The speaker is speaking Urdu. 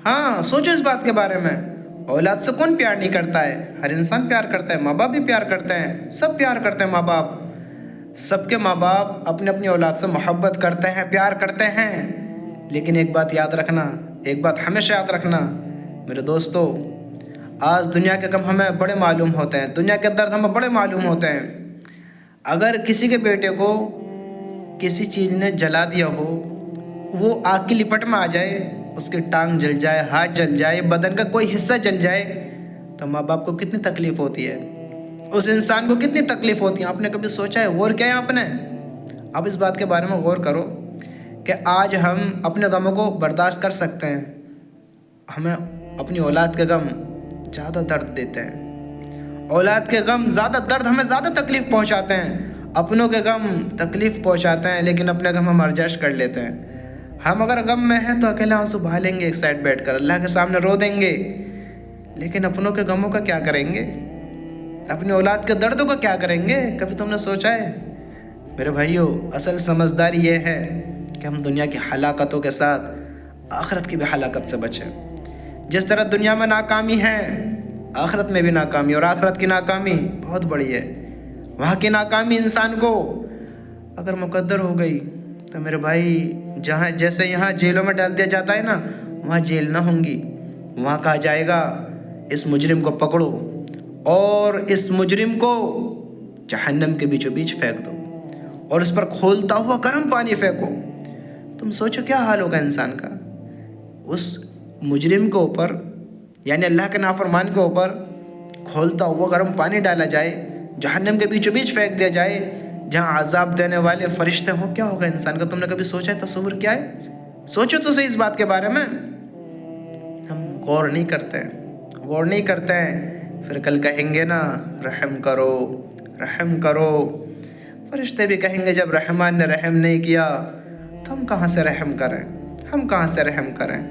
ہاں سوچو اس بات کے بارے میں، اولاد سے کون پیار نہیں کرتا ہے؟ ہر انسان پیار کرتا ہے، ماں باپ بھی پیار کرتے ہیں، سب پیار کرتے ہیں ماں باپ، سب کے ماں باپ اپنی اپنی اولاد سے محبت کرتے ہیں، پیار کرتے ہیں۔ لیکن ایک بات یاد رکھنا، ایک بات ہمیشہ یاد رکھنا میرے دوستو، آج دنیا کے غم ہمیں بڑے معلوم ہوتے ہیں، دنیا کے درد ہمیں بڑے معلوم ہوتے ہیں۔ اگر کسی کے بیٹے کو کسی چیز نے جلا دیا ہو، وہ آگ کی لپٹ میں آ جائے، اس کی ٹانگ جل جائے، ہاتھ جل جائے، بدن کا کوئی حصہ جل جائے، تو ماں باپ کو کتنی تکلیف ہوتی ہے، اس انسان کو کتنی تکلیف ہوتی ہے؟ آپ نے کبھی سوچا ہے؟ غور کیا ہے آپ نے؟ آپ اس بات کے بارے میں غور کرو کہ آج ہم اپنے غموں کو برداشت کر سکتے ہیں، ہمیں اپنی اولاد کے غم زیادہ درد دیتے ہیں، اولاد کے غم زیادہ درد ہمیں زیادہ تکلیف پہنچاتے ہیں، اپنوں کے غم تکلیف پہنچاتے ہیں، لیکن اپنے غم ہم ارجسٹ کر لیتے ہیں۔ ہم اگر غم میں ہیں تو اکیلے آنسو بہا لیں گے، ایک سائڈ بیٹھ کر اللہ کے سامنے رو دیں گے، لیکن اپنوں کے غموں کا کیا کریں گے؟ اپنی اولاد کے دردوں کا کیا کریں گے؟ کبھی تم نے سوچا ہے؟ میرے بھائیو، اصل سمجھداری یہ ہے کہ ہم دنیا کی ہلاکتوں کے ساتھ آخرت کی بھی ہلاکت سے بچیں۔ جس طرح دنیا میں ناکامی ہے، آخرت میں بھی ناکامی، اور آخرت کی ناکامی بہت بڑی ہے۔ وہاں کی ناکامی انسان کو اگر مقدر ہو گئی تو میرے بھائی، جہاں جیسے یہاں جیلوں میں ڈال دیا جاتا ہے نا، وہاں جیل نہ ہوں گی، وہاں کہا جائے گا اس مجرم کو پکڑو اور اس مجرم کو جہنم کے بیچوں بیچ پھینک دو اور اس پر کھولتا ہوا گرم پانی پھینکو۔ تم سوچو کیا حال ہوگا انسان کا؟ اس مجرم کے اوپر، یعنی اللہ کے نافرمان کے اوپر کھولتا ہوا گرم پانی ڈالا جائے، جہنم کے بیچوں بیچ پھینک دیا جائے، جہاں عذاب دینے والے فرشتے ہوں، کیا ہوگا انسان کا؟ تم نے کبھی سوچا ہے؟ تصور کیا ہے؟ سوچو تو صحیح اس بات کے بارے میں۔ ہم غور نہیں کرتے ہیں، غور نہیں کرتے ہیں، پھر کل کہیں گے نا رحم کرو، رحم کرو۔ فرشتے بھی کہیں گے جب رحمان نے رحم نہیں کیا تو ہم کہاں سے رحم کریں، ہم کہاں سے رحم کریں؟